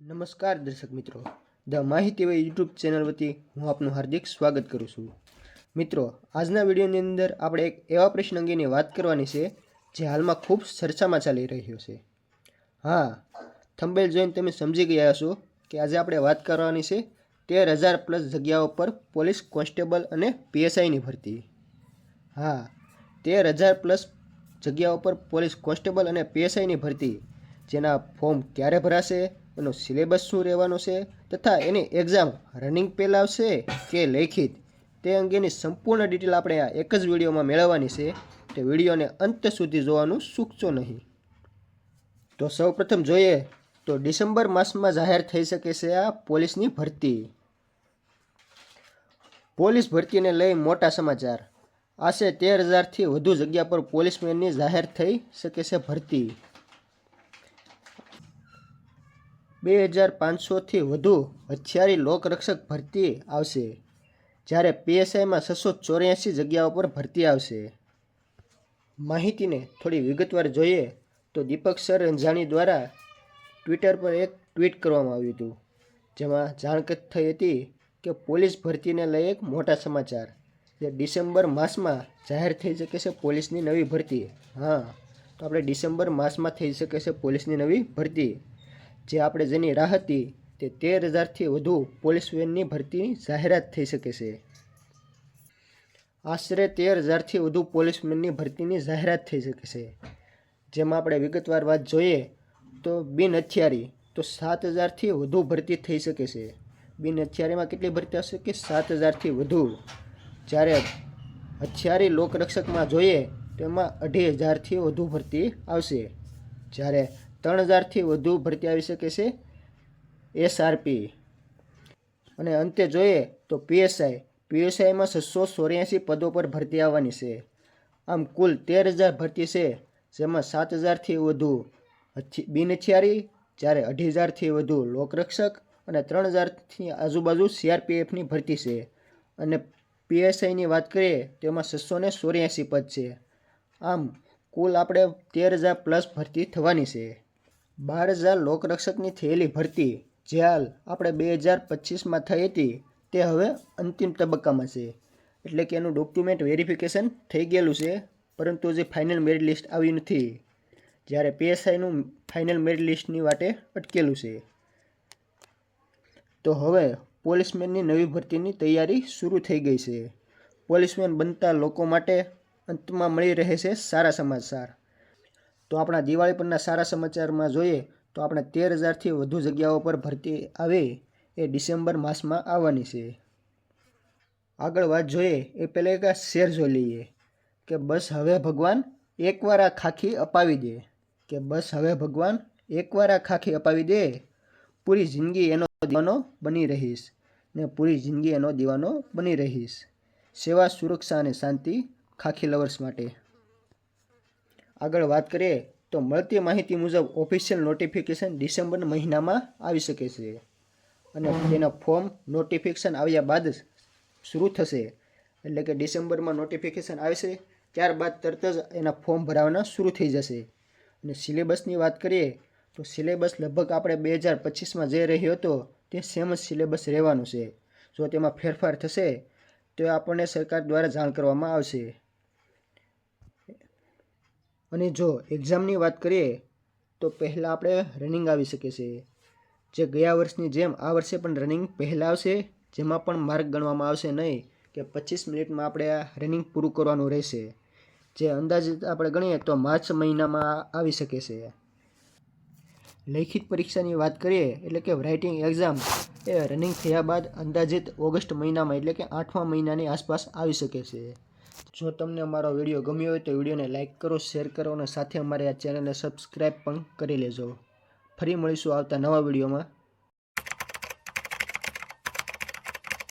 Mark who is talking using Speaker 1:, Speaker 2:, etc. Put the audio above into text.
Speaker 1: નમસ્કાર દર્શક મિત્રો, ધ માહિતી વે યુટ્યુબ ચેનલ વતી હું આપનું હાર્દિક સ્વાગત કરું છું. મિત્રો, આજના વિડીયોની અંદર આપણે એક એવા પ્રશ્ન અંગેની વાત કરવાની છે જે હાલમાં ખૂબ ચર્ચામાં ચાલી રહ્યો છે. હા, થંબનેલ જોઈને તમે સમજી ગયા છો કે આજે આપણે વાત કરવાની છે 13,000 પ્લસ જગ્યાઓ પર પોલીસ કોન્સ્ટેબલ અને પીએસઆઈની ભરતી. હા, 13,000 પ્લસ જગ્યાઓ પર પોલીસ કોન્સ્ટેબલ અને પીએસઆઈની ભરતી, જેના ફોર્મ ક્યારે ભરાશે, એનો સિલેબસ શું રહેવાનો છે તથા એની એક્ઝામ રનિંગ પહેલાં આવશે કે લેખિત, તે અંગેની સંપૂર્ણ ડિટેલ આપણે આ એક જ વિડીયોમાં મેળવવાની છે. તે વિડીયોને અંત સુધી જોવાનું ચૂકશો નહીં. તો સૌપ્રથમ જોઈએ તો ડિસેમ્બર માસમાં જાહેર થઈ શકે છે આ પોલીસની ભરતી. પોલીસ ભરતીને લઈ મોટા સમાચાર. આશરે 13,000થી વધુ જગ્યા પર પોલીસમેનની જાહેર થઈ શકે છે ભરતી. 2,500થી વધુ હથિયારી લોકરક્ષક ભરતી આવશે, જ્યારે પીએસઆઈમાં 684 જગ્યાઓ પર ભરતી આવશે. માહિતીને થોડી વિગતવાર જોઈએ તો દીપક સર રંજાણી દ્વારા ટ્વિટર પર એક ટ્વીટ કરવામાં આવ્યું હતું, જેમાં જાણ થઈ હતી કે પોલીસ ભરતીને લઈ એક મોટા સમાચાર, જે ડિસેમ્બર માસમાં જાહેર થઈ શકે છે પોલીસની નવી ભરતી. હા, તો આપણે ડિસેમ્બર માસમાં થઈ શકે છે પોલીસની નવી ભરતી, જે આપણે જેની રાહ હતી તે 13,000થી વધુ પોલીસમેનની ભરતીની જાહેરાત થઈ શકે છે. આશરે 13,000થી વધુ પોલીસમેનની ભરતીની જાહેરાત થઈ શકે છે. જેમાં આપણે વિગતવાર વાત જોઈએ તો બિન હથિયારી તો 7,000થી વધુ ભરતી થઈ શકે છે. બિન હથિયારીમાં કેટલી ભરતી આવશે કે 7,000થી વધુ. જ્યારે હથિયારી લોકરક્ષકમાં જોઈએ તો એમાં 2,500થી વધુ ભરતી આવશે. જ્યારે 3,000થી વધુ ભરતી આવી શકે છે એસઆરપી. અને અંતે જોઈએ તો પીએસઆઈમાં 684 પદો પર ભરતી આવવાની છે. આમ કુલ 13,000 ભરતી છે, જેમાં 7,000થી વધુ બિન હથિયારી, જ્યારે 2,500થી વધુ લોકરક્ષક અને 3,000થી આજુબાજુ સીઆરપીએફની ભરતી છે. અને પીએસઆઈની વાત કરીએ તો એમાં 684 પદ છે. આમ કુલ આપણે 13,000 પ્લસ ભરતી થવાની છે. 12,000 લોકરક્ષકની થયેલી ભરતી, જે હાલ આપણે 2025માં થઈ હતી, તે હવે અંતિમ તબક્કામાં છે. એટલે કે એનું ડોક્યુમેન્ટ વેરિફિકેશન થઈ ગયેલું છે, પરંતુ જે ફાઇનલ મેરિટ લિસ્ટ આવ્યું નથી. જ્યારે પીએસઆઈનું ફાઇનલ મેરિટ લિસ્ટની વાટે અટકેલું છે. તો હવે પોલીસમેનની નવી ભરતીની તૈયારી શરૂ થઈ ગઈ છે. પોલીસમેન બનતા લોકો માટે અંતમાં મળી રહે છે સારા સમાચાર. તો આપણા દિવાળી પરના સારા સમાચારમાં જોઈએ તો આપણે 13,000થી વધુ જગ્યાઓ પર ભરતી આવે એ ડિસેમ્બર માસમાં આવવાની છે. આગળ વાત જોઈએ એ પહેલાં એક શેર જોઈ લઈએ કે બસ હવે ભગવાન એકવાર આ ખાખી અપાવી દે, કે બસ હવે ભગવાન એકવાર આ ખાખી અપાવી દે, પૂરી જિંદગી એનો દીવાનો બની રહીશ, ને પૂરી જિંદગી એનો દીવાનો બની રહીશ. સેવા, સુરક્ષા અને શાંતિ ખાખી લવર્સ માટે. આગળ વાત કરીએ તો મળતી માહિતી મુજબ ઓફિશિયલ નોટિફિકેશન ડિસેમ્બર મહિનામાં આવી શકે છે. અને તેના ફોર્મ નોટિફિકેશન આવ્યા બાદ જ શરૂ થશે. એટલે કે ડિસેમ્બરમાં નોટિફિકેશન આવશે, ત્યારબાદ તરત જ એના ફોર્મ ભરાવાના શરૂ થઈ જશે. અને સિલેબસની વાત કરીએ તો સિલેબસ લગભગ આપણે 2025માં જે રહ્યો હતો તે સેમ જ સિલેબસ રહેવાનું છે. જો તેમાં ફેરફાર થશે તો આપણને સરકાર દ્વારા જાણ કરવામાં આવશે. અને જો એક્ઝામની વાત કરીએ તો પહેલાં આપણે રનિંગ આવી શકે છે. જે ગયા વર્ષની જેમ આ વર્ષે પણ રનિંગ પહેલાં આવશે, જેમાં પણ માર્ક ગણવામાં આવશે નહીં કે 25 મિનિટમાં આપણે આ રનિંગ પૂરું કરવાનું રહેશે. જે અંદાજિત આપણે ગણીએ તો માર્ચ મહિનામાં આવી શકે છે. લેખિત પરીક્ષાની વાત કરીએ એટલે કે રાઇટિંગ એક્ઝામ એ રનિંગ થયા બાદ અંદાજિત ઓગસ્ટ મહિનામાં એટલે કે 8મા મહિનાની આસપાસ આવી શકે છે. જો તમને અમારો વિડીયો ગમ્યો હોય તો વિડીયોને લાઇક કરો, શેર કરો અને સાથે અમારી આ ચેનલને સબસ્ક્રાઈબ પણ કરી લેજો. ફરી મળીશું આવતા નવા વિડીયોમાં.